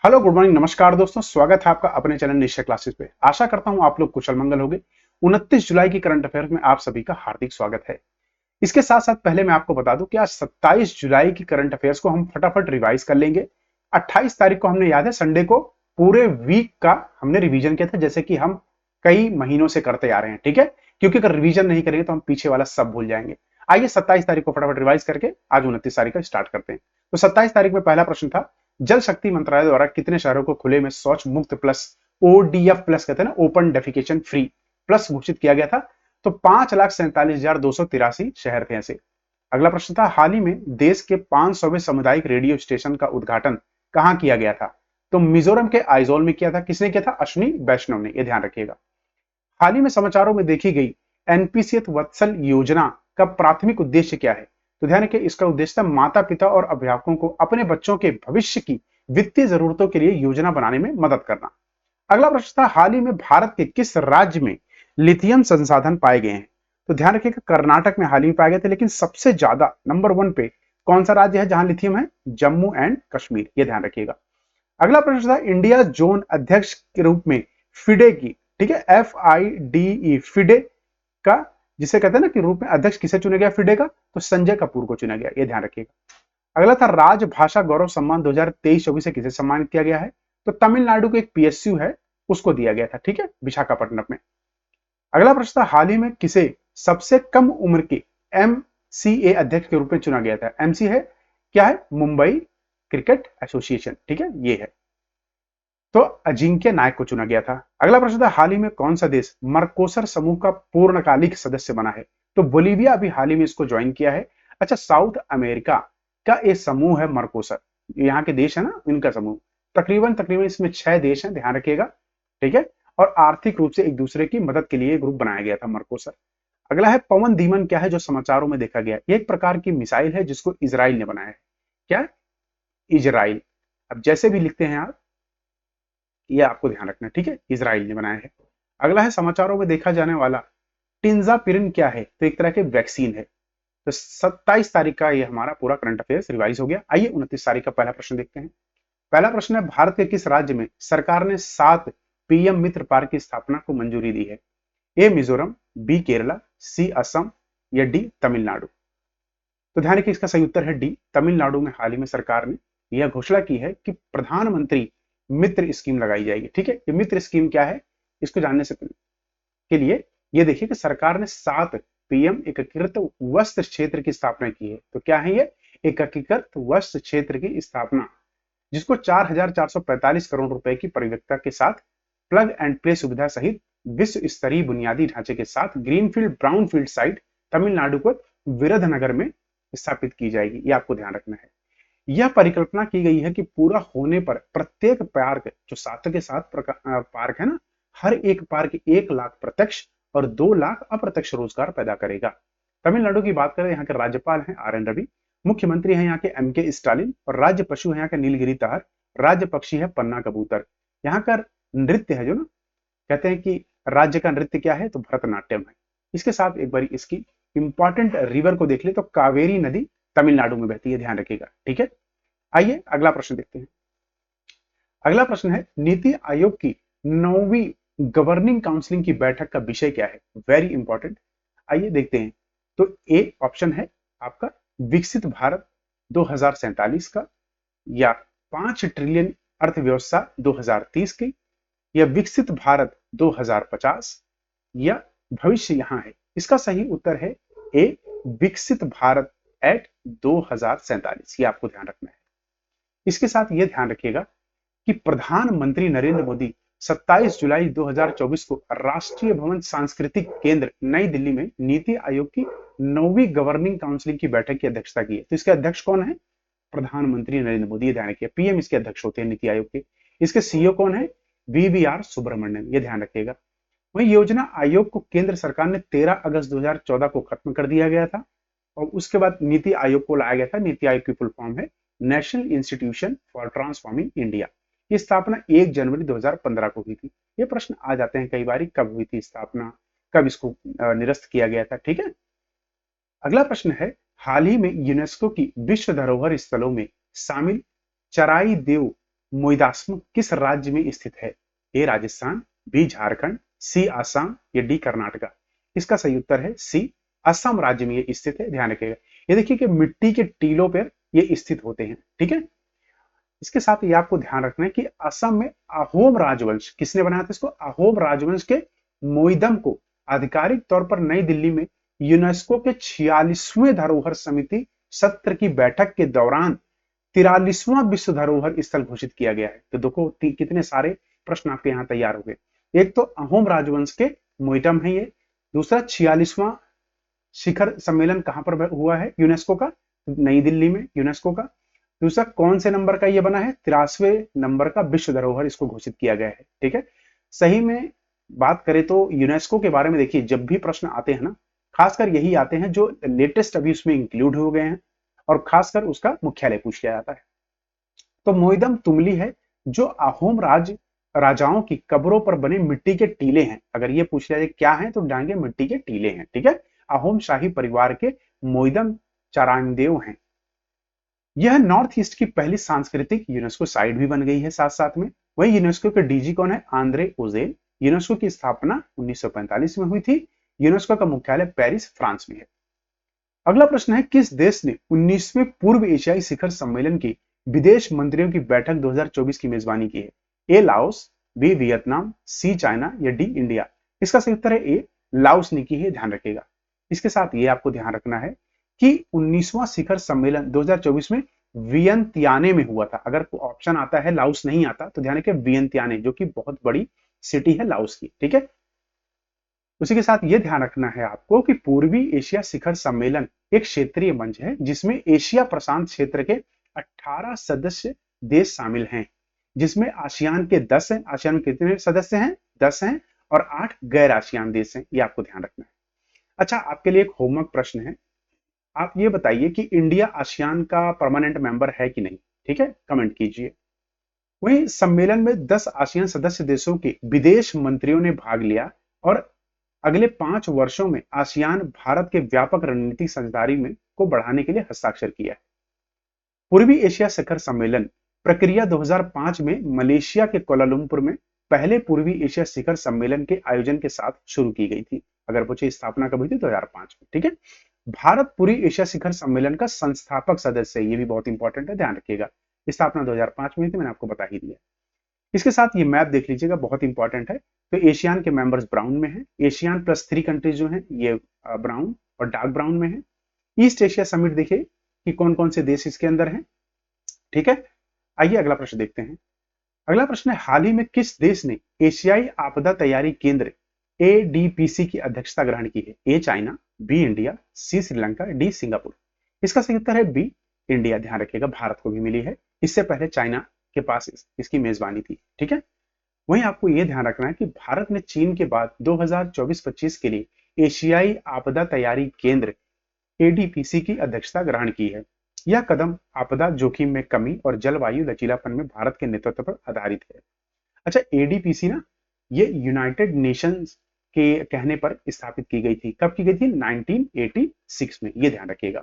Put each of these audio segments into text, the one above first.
Hello, good morning, नमस्कार दोस्तों। स्वागत है आपका अपने चैनल निश्चय क्लासेस पे। आशा करता हूं आप लोग कुशल मंगल होंगे। 29 जुलाई की करंट अफेयर में आप सभी का हार्दिक स्वागत है। इसके साथ साथ पहले मैं आपको बता दूं कि आज 27 जुलाई की करंट अफेयर्स को हम फटाफट रिवाइज कर लेंगे। 28 तारीख को हमने, याद है, संडे को पूरे वीक का हमने रिवीजन किया था, जैसे कि हम कई महीनों से करते आ रहे हैं। ठीक है, क्योंकि अगर रिवीजन नहीं करेंगे तो हम पीछे वाला सब भूल जाएंगे। आइए 27 तारीख को फटाफट रिवाइज करके आज 29 तारीख का स्टार्ट करते हैं। तो 27 तारीख में पहला प्रश्न था, जल शक्ति मंत्रालय द्वारा कितने शहरों को खुले में शौच मुक्त प्लस ओडीएफ प्लस कहते हैं ना, ओपन डेफिकेशन फ्री प्लस घोषित किया गया था। तो 5,47,283 शहर थे ऐसे। अगला प्रश्न था, हाल ही में देश के 500वें सामुदायिक रेडियो स्टेशन का उद्घाटन कहां किया गया था? तो मिजोरम के आइजोल में किया था। किसने किया था? अश्विनी वैष्णव ने। यह ध्यान रखिएगा। हाल ही में समाचारों में देखी गई एनपीसीएस वत्सल योजना का प्राथमिक उद्देश्य क्या है? तो ध्यान रखिए, इसका उद्देश्य माता पिता और अभिभावकों को अपने बच्चों के भविष्य की वित्तीय जरूरतों के लिए योजना बनाने में मदद करना। अगला प्रश्न था, हाल ही में भारत के किस राज्य में लिथियम संसाधन पाए गए हैं? तो ध्यान रखिएगा, कर्नाटक में हाल ही में पाए गए थे, लेकिन सबसे ज्यादा नंबर 1 पे कौन सा राज्य है जहां लिथियम है? जम्मू एंड कश्मीर। ये ध्यान रखिएगा। अगला प्रश्न था, इंडिया जोन अध्यक्ष के रूप में फिडे की, ठीक है, FIDE फिडे का, जिसे कहते हैं ना कि रूप में अध्यक्ष किसे चुना गया फिडे का? तो संजय कपूर को चुना गया। ये ध्यान रखिएगा। अगला था, राजभाषा गौरव सम्मान 2023-24 से किसे सम्मानित किया गया है? तो तमिलनाडु के एक PSU है, उसको दिया गया था। ठीक है, विशाखापट्टनम में। अगला प्रश्न था, हाल ही में किसे सबसे कम उम्र के MCA अध्यक्ष के रूप में चुना गया था? MC है क्या है? Mumbai cricket association. ठीक है, ये है। तो अजिंक्य नायक को चुना गया था। अगला प्रश्न था, हाल ही में कौन सा देश मर्कोसर समूह का पूर्णकालिक सदस्य बना है? तो बोलीविया अभी हाल ही में इसको ज्वाइन किया है। अच्छा, साउथ अमेरिका का एक समूह है मर्कोसर, यहाँ के देश है ना, इनका समूह। तकरीबन तकरीबन इसमें 6 देश हैं, ध्यान रखिएगा। ठीक है, और आर्थिक रूप से एक दूसरे की मदद के लिए ग्रुप बनाया गया था मर्कोसर। अगला है, पवन दीमन क्या है जो समाचारों में देखा गया? एक प्रकार की मिसाइल है जिसको इजराइल ने बनाया है। क्या? इजराइल। अब जैसे भी लिखते हैं आप, ये आपको ध्यान रखना है। ठीक है, इजराइल ने बनाया है। अगला है, समाचारों में देखा जाने वाला टिंजापिरिन क्या है? तो एक तरह के वैक्सीन है। तो 27 तारीख का ये हमारा पूरा करंट अफेयर्स रिवाइज हो गया। आइए 29 तारीख का पहला प्रश्न देखते हैं। पहला प्रश्न है, भारत के किस राज्य में सरकार ने 7 PM मित्र पार्क की स्थापना को मंजूरी दी है? ए मिजोरम, बी केरला, सी असम या डी तमिलनाडु? तो ध्यान रखिए, इसका सही उत्तर है डी, तमिलनाडु में हाल ही में सरकार ने यह घोषणा की है कि प्रधानमंत्री मित्र स्कीम लगाई जाएगी। ठीक है, ये मित्र स्कीम क्या है, इसको जानने से के लिए ये देखिए कि सरकार ने 7 PM एकीकृत वस्त्र क्षेत्र की स्थापना की है। तो क्या है ये? एकीकृत वस्त्र क्षेत्र की स्थापना, जिसको 4,445 करोड़ रुपए की परिव्यक्ता के साथ प्लग एंड प्ले सुविधा सहित विश्व स्तरीय बुनियादी ढांचे के साथ ग्रीनफील्ड ब्राउनफील्ड साइट तमिलनाडु को विरुधनगर में स्थापित की जाएगी। ये आपको ध्यान रखना है। यह परिकल्पना की गई है कि पूरा होने पर प्रत्येक पार्क, जो 7 के 7 पार्क है ना, हर एक पार्क 1 लाख प्रत्यक्ष और 2 लाख अप्रत्यक्ष रोजगार पैदा करेगा। तमिलनाडु की बात करें, यहाँ के राज्यपाल हैं RN रवि, मुख्यमंत्री हैं यहाँ के MK स्टालिन, और राज्य पशु है यहाँ का नीलगिरी तहर, राज्य पक्षी है पन्ना कबूतर। यहाँ का नृत्य है जो ना, कहते हैं कि राज्य का नृत्य क्या है? तो भरतनाट्यम है। इसके साथ एक बार इसकी इंपॉर्टेंट रिवर को देख ले तो कावेरी नदी तमिलनाडु में बहती है, ध्यान रखिएगा। ठीक है, आइए अगला प्रश्न देखते हैं। अगला प्रश्न है, नीति आयोग की 9वीं गवर्निंग काउंसिलिंग की बैठक का विषय क्या है? Very important. आइए देखते हैं। तो ए ऑप्शन है आपका विकसित भारत 2047 का, या 5 ट्रिलियन अर्थव्यवस्था 2030 की, या विकसित भारत 2050, या भविष्य यहां है। इसका सही उत्तर है ए, विकसित भारत एट 2047। ये आपको ध्यान रखना है। इसके साथ ये ध्यान रखिएगा कि प्रधानमंत्री नरेंद्र मोदी 27 जुलाई 2024 को राष्ट्रीय भवन सांस्कृतिक केंद्र नई दिल्ली में नीति आयोग की 9वीं गवर्निंग काउंसिलिंग की बैठक की अध्यक्षता की है। तो इसके अध्यक्ष कौन है? प्रधानमंत्री नरेंद्र मोदी। ध्यान रखिए, PM इसके अध्यक्ष होते हैं नीति आयोग के। इसके CEO कौन है? VVR सुब्रमण्यन। ये ध्यान रखिएगा। वही योजना आयोग को केंद्र सरकार ने 13 अगस्त 2014 को खत्म कर दिया गया था, और उसके बाद नीति आयोग को लाया गया था। नीति आयोग की फुल फॉर्म है national institution for transforming India. ये स्थापना 1 जनवरी 2015 को हुई थी। ये प्रश्न आ जाते हैं कई बार, कब हुई थी स्थापना, कब इसको निरस्त किया गया था। ठीक है, अगला प्रश्न है, हाल ही में यूनेस्को की विश्व धरोहर स्थलों में शामिल चराई देव मोइदास्म किस राज्य में स्थित है? ए राजस्थान, बी झारखंड, सी आसाम या डी कर्नाटका? इसका सही उत्तर है सी, असम राज्य में ये स्थित है। ध्यान रखिएगा, ये देखिए कि मिट्टी के टीलों पर ये स्थित होते हैं। ठीक है, इसके साथ ये आपको ध्यान रखना है कि असम में अहोम राजवंश किसने बनाया था? इसको अहोम राजवंश के मोइदम को आधिकारिक तौर पर नई दिल्ली में यूनेस्को के 46वें धरोहर समिति सत्र की बैठक के दौरान 43वां विश्व धरोहर स्थल घोषित किया गया है। तो देखो कितने सारे प्रश्न आपके यहाँ तैयार हो गए। एक तो अहोम राजवंश के मोइदम है ये, दूसरा 46वां शिखर सम्मेलन कहां पर हुआ है यूनेस्को का? नई दिल्ली में यूनेस्को का। दूसरा कौन से नंबर का ये बना है? 83वें नंबर का विश्व धरोहर इसको घोषित किया गया है। ठीक है, सही में बात करें तो यूनेस्को के बारे में देखिए, जब भी प्रश्न आते हैं ना, खासकर यही आते हैं जो लेटेस्ट अभी उसमें इंक्लूड हो गए हैं और खासकर उसका मुख्यालय पूछ लिया जाता है। तो मोइदम तुमली है जो अहोम राजाओं की कब्रों पर बने मिट्टी के टीले हैं। अगर ये पूछ लिया जाए क्या है तो डालेंगे मिट्टी के टीले हैं। ठीक है, अहोम शाही परिवार के मोइदम चारांगदेव हैं। यह नॉर्थ ईस्ट की पहली सांस्कृतिक यूनेस्को साइट भी बन गई है साथ साथ में। वही यूनेस्को के डीजी कौन है? आंद्रे ओजेल। यूनेस्को की स्थापना 1945 में हुई थी। यूनेस्को का मुख्यालय पेरिस, फ्रांस में है। अगला प्रश्न है, किस देश ने 19वें पूर्व एशियाई शिखर सम्मेलन की विदेश मंत्रियों की बैठक 2024 की मेजबानी की है? ए लाओस, बी वियतनाम, सी चाइना या डी इंडिया? इसका सही उत्तर है ए, लाओस ने की है। ध्यान रखिएगा। इसके साथ ये आपको ध्यान रखना है कि 19वां शिखर सम्मेलन 2024 में वियंतियाने में हुआ था। अगर ऑप्शन आता है लाओस नहीं आता तो ध्यान रखिए वियंतियाने, जो कि बहुत बड़ी सिटी है लाओस की। ठीक है, उसी के साथ ये ध्यान रखना है आपको कि पूर्वी एशिया शिखर सम्मेलन एक क्षेत्रीय मंच है जिसमें एशिया प्रशांत क्षेत्र के 18 सदस्य देश शामिल हैं, जिसमें आसियान के 10 हैं। आसियान में कितने सदस्य हैं? 10 हैं, और 8 गैर आसियान देश हैं। ये आपको ध्यान रखना है। अच्छा, आपके लिए एक होमवर्क प्रश्न है। आप ये बताइए कि इंडिया आसियान का परमानेंट मेंबर है कि नहीं? ठीक है, कमेंट कीजिए। वहीं सम्मेलन में 10 आसियान सदस्य देशों के विदेश मंत्रियों ने भाग लिया और अगले 5 वर्षों में आसियान भारत के व्यापक रणनीतिक साझेदारी में को बढ़ाने के लिए हस्ताक्षर किया है। पूर्वी एशिया शिखर सम्मेलन प्रक्रिया 2005 में मलेशिया के कोलालमपुर में पहले पूर्वी एशिया शिखर सम्मेलन के आयोजन के साथ शुरू की गई थी। अगर पूछे स्थापना कब हुई थी? 2005 में। ठीक है, भारत पूर्वी एशिया शिखर सम्मेलन का संस्थापक सदस्य है। ये भी बहुत इंपॉर्टेंट है, ध्यान रखिएगा। स्थापना 2005 में हुई थी, मैंने आपको बता ही दिया। इसके साथ ये मैप देख लीजिएगा, बहुत इंपॉर्टेंट है। तो एशियान के मेंबर्स ब्राउन में है। एशियान +3 कंट्रीज जो है ये ब्राउन और डार्क ब्राउन में है। ईस्ट एशिया समिट देखिए कि कौन कौन से देश इसके अंदर हैं। ठीक है, आइए अगला प्रश्न देखते हैं। अगला प्रश्न है, हाल ही में किस देश ने एशियाई आपदा तैयारी केंद्र ADPC की अध्यक्षता ग्रहण की है? A China, B India, C Sri Lanka, D Singapore? इसका सही उत्तर है बी, इंडिया। ध्यान रखिएगा, भारत को भी मिली है। इससे पहले चाइना के पास इसकी मेजबानी थी। ठीक है, वहीं आपको यह ध्यान रखना है कि भारत ने चीन के बाद 2024-25 के लिए एशियाई आपदा तैयारी केंद्र ADPC की अध्यक्षता ग्रहण की है। यह कदम आपदा जोखिम में कमी और जलवायु लचीलापन में भारत के नेतृत्व पर आधारित है। अच्छा, ADPC ना ये यूनाइटेड नेशंस के कहने पर स्थापित की गई थी। कब की गई थी? 1986 में। ये ध्यान रखिएगा।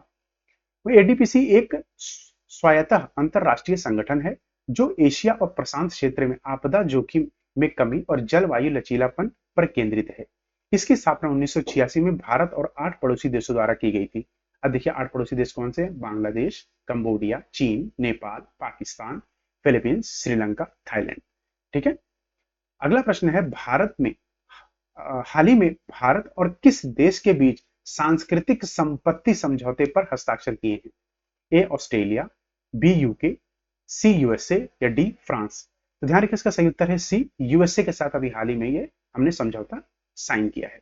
वो ADPC एक स्वायत्त अंतरराष्ट्रीय संगठन है जो एशिया और प्रशांत क्षेत्र में आपदा जोखिम में कमी और जलवायु लचीलापन पर केंद्रित है। इसकी स्थापना 1986 में भारत और 8 पड़ोसी देशों द्वारा की गई थी। अब देखिए 8 पड़ोसी देश कौन से? बांग्लादेश, कंबोडिया, चीन, नेपाल, पाकिस्तान, फिलीपींस, श्रीलंका, थाईलैंड। ठीक है, अगला प्रश्न है, भारत में हाल ही में भारत और किस देश के बीच सांस्कृतिक संपत्ति समझौते पर हस्ताक्षर किए हैं? A Australia, B UK, C USA या डी फ्रांस? तो ध्यान रखिए, इसका सही उत्तर है सी, यूएसए के साथ अभी हाल ही में ये हमने समझौता साइन किया है।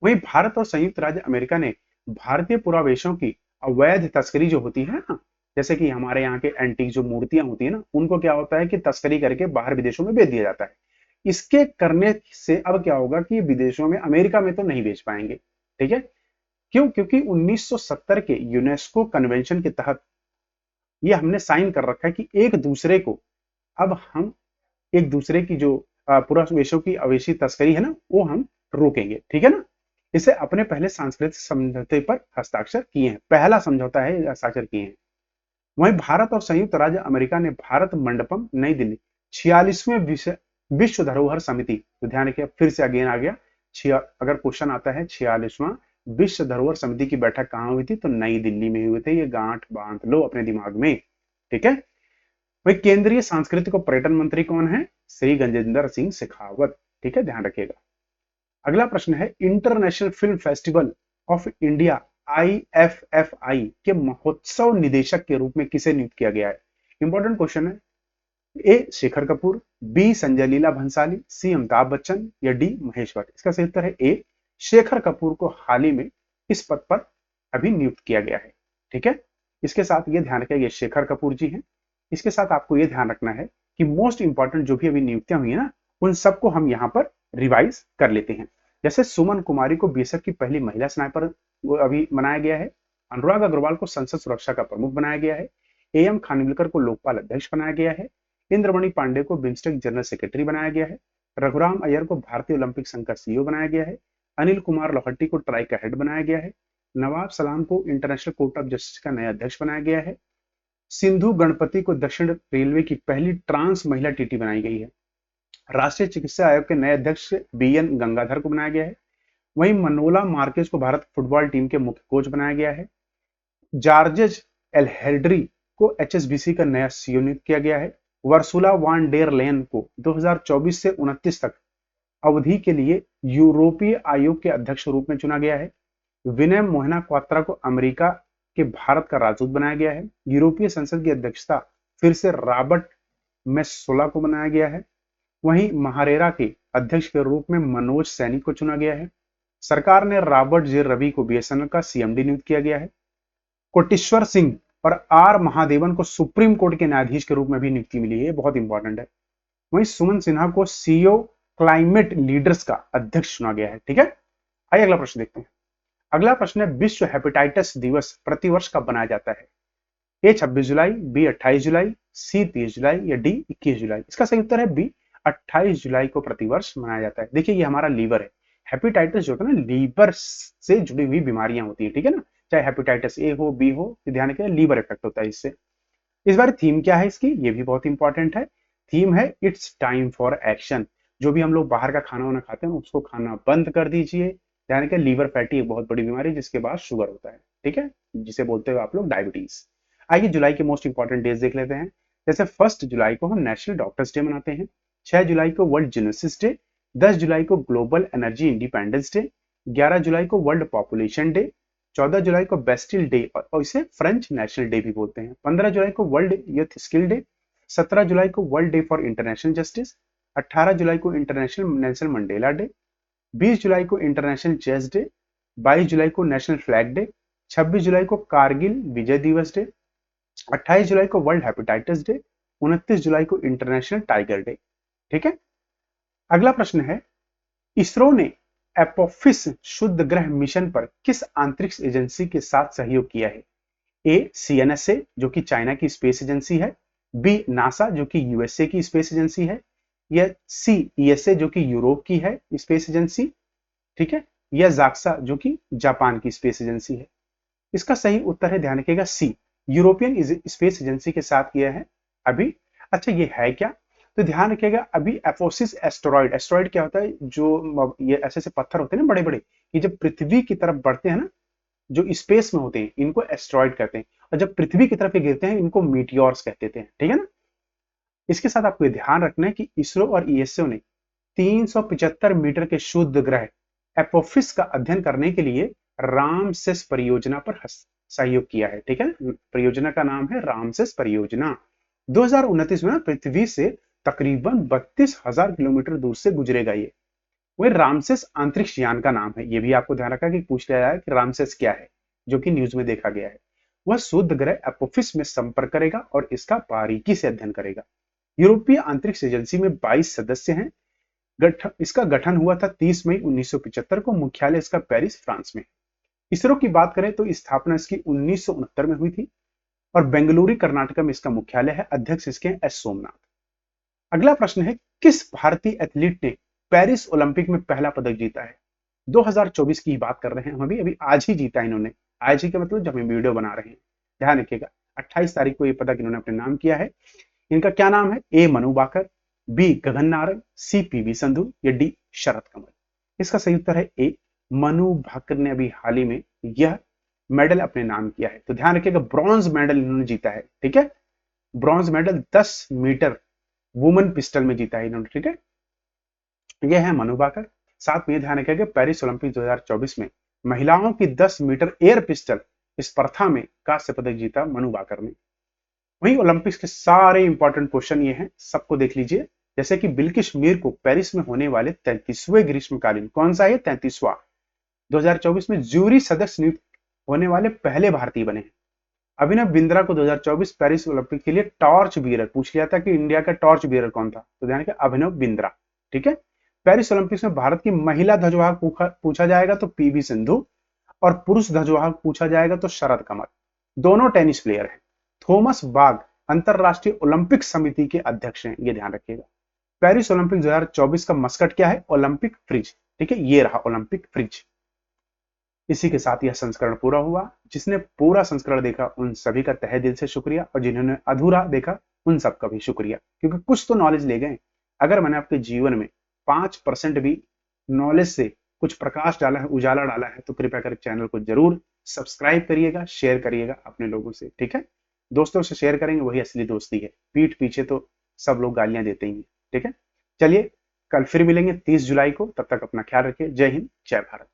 वहीं भारत और संयुक्त राज्य अमेरिका ने भारतीय पुरावेशों की अवैध तस्करी जो होती है ना, जैसे कि हमारे यहाँ के एंटीक जो मूर्तियां होती है ना, उनको क्या होता है कि तस्करी करके बाहर विदेशों में बेच दिया जाता है। इसके करने से अब क्या होगा कि विदेशों में, अमेरिका में तो नहीं बेच पाएंगे। ठीक है, क्यों? क्योंकि 1970 के यूनेस्को कन्वेंशन के तहत ये हमने साइन कर रखा है कि एक दूसरे को, अब हम एक दूसरे की जो पुरावेशों की अवैध तस्करी है ना, वो हम रोकेंगे। ठीक है ना, इसे अपने पहले सांस्कृतिक समझौते पर हस्ताक्षर किए हैं। पहला समझौता है, हस्ताक्षर किए हैं। वहीं भारत और संयुक्त राज्य अमेरिका ने भारत मंडपम नई दिल्ली 46वें विश्व धरोहर समिति, तो ध्यान रखिए फिर से अगेन आ गया, अगर क्वेश्चन आता है 46वां विश्व धरोहर समिति की बैठक कहां हुई थी, तो नई दिल्ली में हुए थे। ये गांठ बांध लो अपने दिमाग में, ठीक है। वही केंद्रीय सांस्कृतिक और पर्यटन मंत्री कौन है, श्री गजेंद्र सिंह शेखावत, ठीक है, ध्यान रखिएगा। अगला प्रश्न है international film festival of India IFFI के महोत्सव निदेशक के रूप में किसे नियुक्त किया गया है। इंपॉर्टेंट क्वेश्चन है। ए शेखर कपूर, बी संजय लीला भंसाली, सी अमिताभ बच्चन या डी महेश भट्ट। इसका सही उत्तर है ए शेखर कपूर को हाल ही में इस पद पर अभी नियुक्त किया गया है, ठीक है। इसके साथ ये ध्यान रखिए ये शेखर कपूर जी हैं। इसके साथ आपको ये ध्यान रखना है कि मोस्ट इंपॉर्टेंट जो भी अभी नियुक्तियां हुई है ना, उन सबको हम यहाँ पर रिवाइज कर लेते हैं। जैसे सुमन कुमारी को बीएसएफ की पहली महिला स्नाइपर अभी बनाया गया है। अनुराग अग्रवाल को संसद सुरक्षा का प्रमुख बनाया गया है। AM खानविलकर को लोकपाल अध्यक्ष बनाया गया है। इंद्रमणि पांडे को बिम्स्टेक जनरल सेक्रेटरी बनाया गया है। रघुराम अय्यर को भारतीय ओलंपिक संघ का CEO बनाया गया है। अनिल कुमार लोहट्टी को ट्राई का हेड बनाया गया है। नवाब सलाम को इंटरनेशनल कोर्ट ऑफ जस्टिस का नया अध्यक्ष बनाया गया है। सिंधु गणपति को दक्षिण रेलवे की पहली ट्रांस महिला टीटी बनाई गई है। राष्ट्रीय चिकित्सा आयोग के नए अध्यक्ष BN गंगाधर को बनाया गया है। वहीं मनोला मार्केज को भारत फुटबॉल टीम के मुख्य कोच बनाया गया है। जॉर्जेज एलहेड्री को HSBC का नया CEO नियुक्त किया गया है। वर्सुला वान डेर लेन को 2024 से 29 तक अवधि के लिए यूरोपीय आयोग के अध्यक्ष रूप में चुना गया है। विनय मोहना क्वात्रा को अमेरिका के भारत का राजदूत बनाया गया है। यूरोपीय संसद की अध्यक्षता फिर से रॉबर्ट मेसोला को बनाया गया है। वहीं महारेरा के अध्यक्ष के रूप में मनोज सैनी को चुना गया है। सरकार ने रॉबर्ट जे रवि को BSNL का CMD नियुक्त किया गया है। कोटेश्वर सिंह और R महादेवन को सुप्रीम कोर्ट के न्यायाधीश के रूप में भी नियुक्ति मिली है, बहुत इंपॉर्टेंट है। वहीं सुमन सिन्हा को CEO क्लाइमेट लीडर्स का अध्यक्ष चुना गया है, ठीक है। आइए अगला प्रश्न देखते हैं। अगला प्रश्न है विश्व हेपेटाइटिस दिवस प्रतिवर्ष कब मनाया जाता है। A 26 July, B 28 July, C 30 जुलाई या D 21 जुलाई। इसका सही उत्तर है B 28 जुलाई को प्रतिवर्ष मनाया जाता है। देखिए ये हमारा लीवर है। हेपेटाइटिस जो होता है ना, लीवर से जुड़ी हुई बीमारियां होती है, ठीक है ना, चाहे हेपेटाइटिस A हो B हो, ध्यान रखिए लीवर इफेक्ट होता है इससे। इस बार थीम क्या है इसकी, ये भी बहुत इंपॉर्टेंट है। थीम है इट्स टाइम फॉर एक्शन। जो भी हम लोग बाहर का खाना वाना खाते हैं उसको खाना बंद कर दीजिए। ध्यान रखिए लीवर फैटी एक बहुत बड़ी बीमारी है जिसके बाद शुगर होता है, ठीक है, जिसे बोलते हो आप लोग डायबिटीज। आइए जुलाई के मोस्ट इंपॉर्टेंट डेज देख लेते हैं। जैसे 1 जुलाई को हम नेशनल डॉक्टर्स डे मनाते हैं। 6 जुलाई को वर्ल्ड जेनेसिस डे। 10 जुलाई को ग्लोबल एनर्जी इंडिपेंडेंस डे। 11 जुलाई को वर्ल्ड पॉपुलेशन डे। 14 जुलाई को बेस्टिल डे और इसे फ्रेंच नेशनल डे भी बोलते हैं। 15 जुलाई को वर्ल्ड यूथ स्किल डे। 17 जुलाई को world day for international justice. 18 जुलाई को इंटरनेशनल नेल्सन मंडेला डे। 20 जुलाई को इंटरनेशनल चेस डे। 22 जुलाई को नेशनल फ्लैग डे। 26 जुलाई को कारगिल विजय दिवस डे। 28 जुलाई को वर्ल्ड हेपेटाइटिस डे। 29 जुलाई को इंटरनेशनल टाइगर डे, ठीक है। अगला प्रश्न है इसरो ने एपोफिस शुद्ध ग्रह मिशन पर किस अंतरिक्ष एजेंसी के साथ सहयोग किया है। A CNSA जो कि चाइना की स्पेस एजेंसी है। B नासा जो कि USA की स्पेस एजेंसी है। या C ESA जो कि यूरोप की है स्पेस एजेंसी, ठीक है, या जाक्सा जो कि जापान की स्पेस एजेंसी है। इसका सही उत्तर है, ध्यान रखिएगा, C यूरोपियन स्पेस एजेंसी के साथ किया है अभी। अच्छा ये है क्या, तो ध्यान रखिएगा अभी एपोसिस एस्टेरॉइड, एस्टेरॉइड क्या होता है, जो ये ऐसे ऐसे पत्थर होते हैं ना बड़े बड़े, ये जब पृथ्वी की तरफ बढ़ते हैं ना, जो स्पेस में होते हैं इनको एस्टेरॉइड कहते हैं, और जब पृथ्वी की तरफ ये गिरते हैं इनको मीटियोर्स कहते थे, ठीक है ना। इसके साथ आपको ध्यान रखना है कि इसरो और ESO ने 375 मीटर के शुद्ध ग्रह एपोफिस का अध्ययन करने के लिए रामसेस परियोजना पर सहयोग किया है, ठीक है। परियोजना का नाम है रामसेस परियोजना। 2029 में पृथ्वी से तकरीबन 32,000 किलोमीटर दूर से गुजरेगा ये। वही रामसेस अंतरिक्ष यान का नाम है, ये भी आपको ध्यान रखा कि पूछ लिया जाए कि रामसेस क्या है, जो कि न्यूज में देखा गया है। वह शुद्ध ग्रह एपोफिस में संपर्क करेगा और इसका बारीकी से अध्ययन करेगा। यूरोपीय अंतरिक्ष एजेंसी में 22 सदस्य हैं। इसका गठन हुआ था 30 मई 1975 को। मुख्यालय इसका पेरिस फ्रांस में। इसरो की बात करें तो स्थापना इसकी 1969 में हुई थी और बेंगलुरु कर्नाटक में इसका मुख्यालय है। अध्यक्ष इसके S सोमनाथ। अगला प्रश्न है किस भारतीय एथलीट ने पेरिस ओलंपिक में पहला पदक जीता है। 2024 की बात कर रहे हैं हम, अभी आज ही जीता इन्होंने। आज ही का मतलब जब हम वीडियो बना रहे हैं, ध्यान रखिएगा 28 तारीख को ये पदक इन्होंने अपने नाम किया है। इनका क्या नाम है? ए मनु बाकर, बी गगन नारंग, सी पीवी संधू या डी शरद कमल। इसका सही उत्तर है ए मनु भाकर ने अभी हाल ही में यह मेडल अपने नाम किया है। तो ध्यान रखिएगा ब्रॉन्ज मेडल इन्होंने जीता है, ठीक है। Bronze medal 10 meter women pistol में जीता है इन्होंने, ठीक है। यह है मनु बाकर। साथ में ये ध्यान रखिएगा पेरिस ओलंपिक 2024 में महिलाओं की 10 मीटर एयर पिस्टल स्पर्धा में कांस्य पदक जीता मनु बाकर ने। वहीं ओलंपिक्स के सारे इंपॉर्टेंट क्वेश्चन ये हैं, सबको देख लीजिए। जैसे कि बिल्किश मीर को पेरिस में होने वाले 33वें ग्रीष्मकालीन, कौन सा है 33वां, 2024 में ज्यूरी सदस्य नियुक्त होने वाले पहले भारतीय बने हैं। अभिनव बिंद्रा को 2024 पेरिस ओलंपिक के लिए टॉर्च बियरर पूछ लिया था कि इंडिया का टॉर्च बियरर कौन था, तो ध्यान रखिए अभिनव बिंद्रा, ठीक है। पेरिस ओलंपिक्स में भारत की महिला ध्वजवाहक पूछा जाएगा तो पीवी सिंधु, और पुरुष ध्वजवाहक पूछा जाएगा तो शरद कमल, दोनों टेनिस प्लेयर हैं। थॉमस बाग अंतरराष्ट्रीय ओलंपिक समिति के अध्यक्ष हैं, ये ध्यान रखिएगा। पेरिस ओलंपिक 2024 का मस्कट क्या है? ओलंपिक फ्रिज, ठीक है, ये रहा ओलंपिक फ्रिज। इसी के साथ यह संस्करण पूरा हुआ। जिसने पूरा संस्करण देखा उन सभी का तहे दिल से शुक्रिया, और जिन्होंने अधूरा देखा उन सबका भी शुक्रिया, क्योंकि कुछ तो नॉलेज ले गए। अगर मैंने आपके जीवन में 5% भी नॉलेज से कुछ प्रकाश डाला है, उजाला डाला है, तो कृपया कर चैनल को जरूर सब्सक्राइब करिएगा, शेयर करिएगा अपने लोगों से, ठीक है। दोस्तों से शेयर करेंगे वही असली दोस्ती है, पीठ पीछे तो सब लोग गालियां देते ही हैं, ठीक है। चलिए कल फिर मिलेंगे 30 जुलाई को, तब तक अपना ख्याल रखिए। जय हिंद, जय भारत।